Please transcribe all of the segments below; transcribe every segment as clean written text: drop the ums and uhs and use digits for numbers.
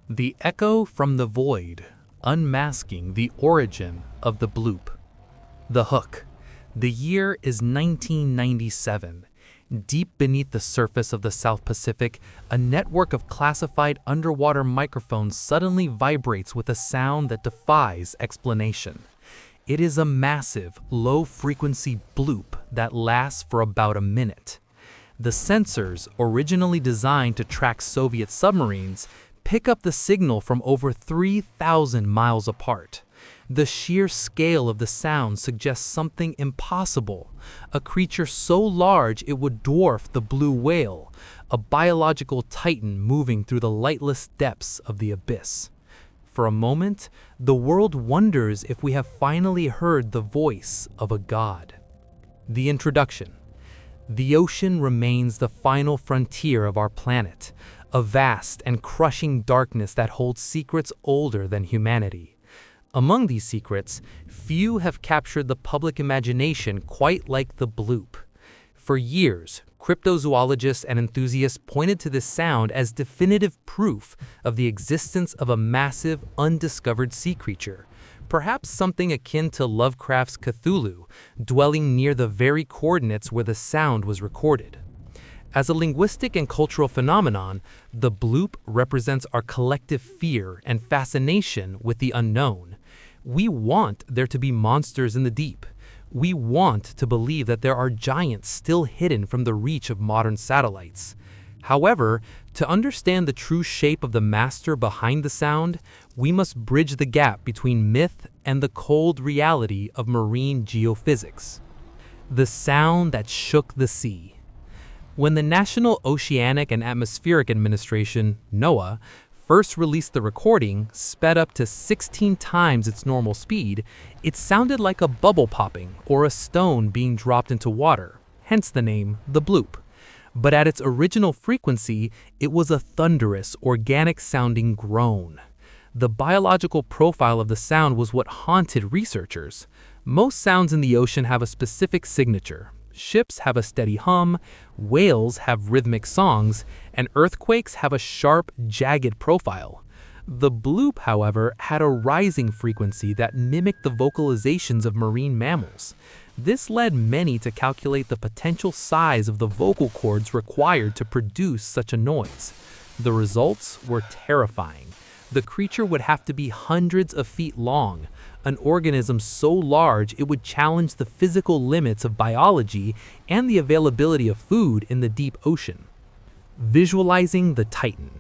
The Echo from the Void, Unmasking the Origin of the Bloop. The Hook. The year is 1997. Deep beneath the surface of the South Pacific, a network of classified underwater microphones suddenly vibrates with a sound that defies explanation. It is a massive, low-frequency bloop that lasts for about a minute. The sensors, originally designed to track Soviet submarines, pick up the signal from over 3,000 miles apart. The sheer scale of the sound suggests something impossible, a creature so large it would dwarf the blue whale, a biological titan moving through the lightless depths of the abyss. For a moment, the world wonders if we have finally heard the voice of a god. The introduction. The ocean remains the final frontier of our planet, a vast and crushing darkness that holds secrets older than humanity. Among these secrets, few have captured the public imagination quite like the bloop. For years, cryptozoologists and enthusiasts pointed to this sound as definitive proof of the existence of a massive, undiscovered sea creature, perhaps something akin to Lovecraft's Cthulhu, dwelling near the very coordinates where the sound was recorded. As a linguistic and cultural phenomenon, the bloop represents our collective fear and fascination with the unknown. We want there to be monsters in the deep. We want to believe that there are giants still hidden from the reach of modern satellites. However, to understand the true shape of the master behind the sound, we must bridge the gap between myth and the cold reality of marine geophysics. The sound that shook the sea. When the National Oceanic and Atmospheric Administration, NOAA, first released the recording, sped up to 16 times its normal speed, it sounded like a bubble popping or a stone being dropped into water, hence the name the bloop. But at its original frequency, it was a thunderous, organic-sounding groan. The biological profile of the sound was what haunted researchers. Most sounds in the ocean have a specific signature. Ships have a steady hum, whales have rhythmic songs, and earthquakes have a sharp, jagged profile. The bloop, however, had a rising frequency that mimicked the vocalizations of marine mammals. This led many to calculate the potential size of the vocal cords required to produce such a noise. The results were terrifying. The creature would have to be hundreds of feet long, an organism so large it would challenge the physical limits of biology and the availability of food in the deep ocean. Visualizing the Titan.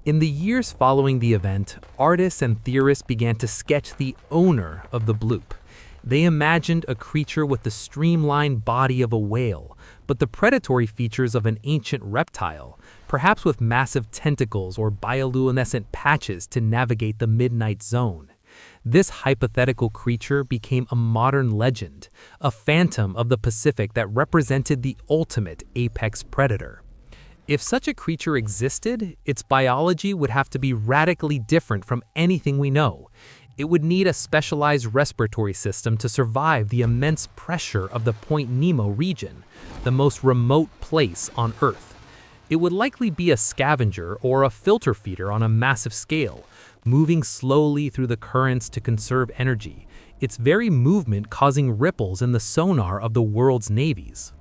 In the years following the event, artists and theorists began to sketch the owner of the bloop. They imagined a creature with the streamlined body of a whale, but the predatory features of an ancient reptile, perhaps with massive tentacles or bioluminescent patches to navigate the midnight zone. This hypothetical creature became a modern legend, a phantom of the Pacific that represented the ultimate apex predator. If such a creature existed, its biology would have to be radically different from anything we know. It would need a specialized respiratory system to survive the immense pressure of the Point Nemo region, the most remote place on Earth. It would likely be a scavenger or a filter feeder on a massive scale, moving slowly through the currents to conserve energy, its very movement causing ripples in the sonar of the world's navies.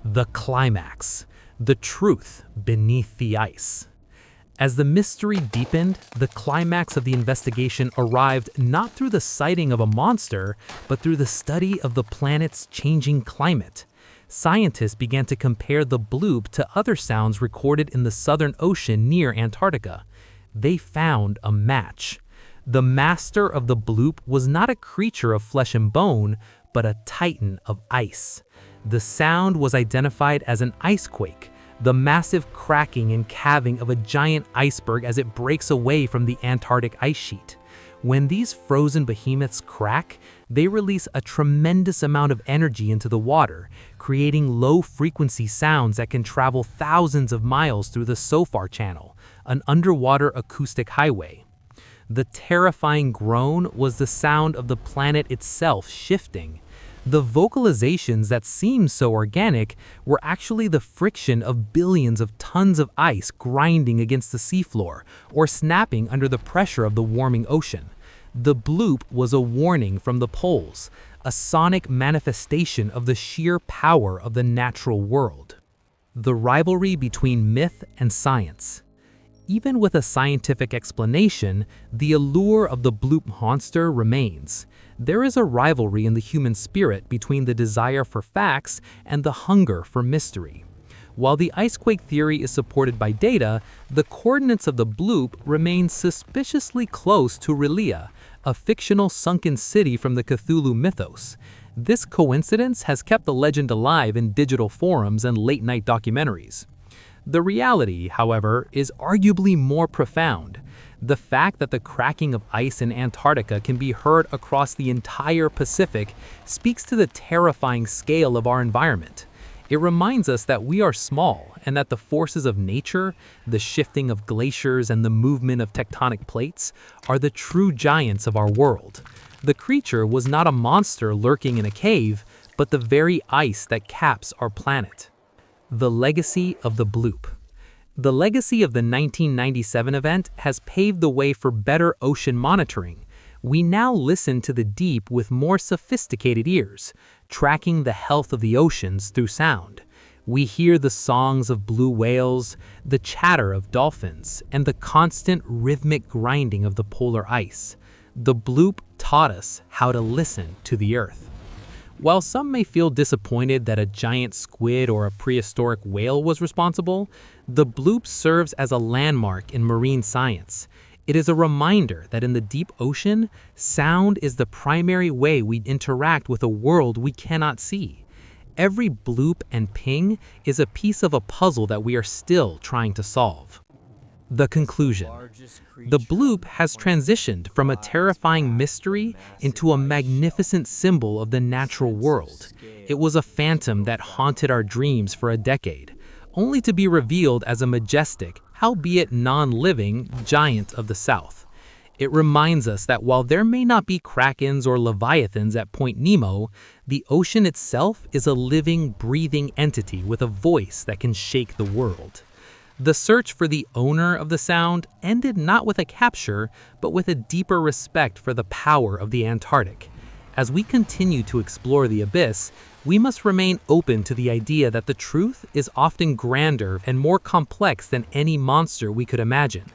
The climax. The truth beneath the ice. As the mystery deepened, the climax of the investigation arrived not through the sighting of a monster, but through the study of the planet's changing climate. Scientists began to compare the bloop to other sounds recorded in the Southern Ocean near Antarctica. They found a match. The master of the bloop was not a creature of flesh and bone, but a titan of ice. The sound was identified as an icequake, the massive cracking and calving of a giant iceberg as it breaks away from the Antarctic ice sheet. When these frozen behemoths crack, they release a tremendous amount of energy into the water, creating low-frequency sounds that can travel thousands of miles through the SOFAR channel, an underwater acoustic highway. The terrifying groan was the sound of the planet itself shifting. The vocalizations that seem so organic were actually the friction of billions of tons of ice grinding against the seafloor or snapping under the pressure of the warming ocean. The bloop was a warning from the poles, a sonic manifestation of the sheer power of the natural world. The rivalry between myth and science. Even with a scientific explanation, the allure of the bloop monster remains. There is a rivalry in the human spirit between the desire for facts and the hunger for mystery. While the icequake theory is supported by data, the coordinates of the bloop remain suspiciously close to R'lyeh, a fictional sunken city from the Cthulhu mythos. This coincidence has kept the legend alive in digital forums and late-night documentaries. The reality, however, is arguably more profound. The fact that the cracking of ice in Antarctica can be heard across the entire Pacific speaks to the terrifying scale of our environment. It reminds us that we are small and that the forces of nature, the shifting of glaciers and the movement of tectonic plates, are the true giants of our world. The creature was not a monster lurking in a cave, but the very ice that caps our planet. The legacy of the bloop. The legacy of the 1997 event has paved the way for better ocean monitoring. We now listen to the deep with more sophisticated ears, tracking the health of the oceans through sound. We hear the songs of blue whales, the chatter of dolphins, and the constant rhythmic grinding of the polar ice. The bloop taught us how to listen to the earth. While some may feel disappointed that a giant squid or a prehistoric whale was responsible, the bloop serves as a landmark in marine science. It is a reminder that in the deep ocean, sound is the primary way we interact with a world we cannot see. Every bloop and ping is a piece of a puzzle that we are still trying to solve. The conclusion. The bloop has transitioned from a terrifying mystery into a magnificent symbol of the natural world. It was a phantom that haunted our dreams for a decade, only to be revealed as a majestic, albeit non-living, giant of the South. It reminds us that while there may not be krakens or leviathans at Point Nemo, the ocean itself is a living, breathing entity with a voice that can shake the world. The search for the owner of the sound ended not with a capture, but with a deeper respect for the power of the Antarctic. As we continue to explore the abyss, we must remain open to the idea that the truth is often grander and more complex than any monster we could imagine.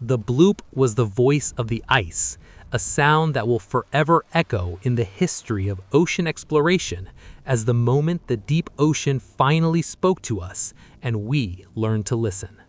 The bloop was the voice of the ice, a sound that will forever echo in the history of ocean exploration as the moment the deep ocean finally spoke to us and we learned to listen.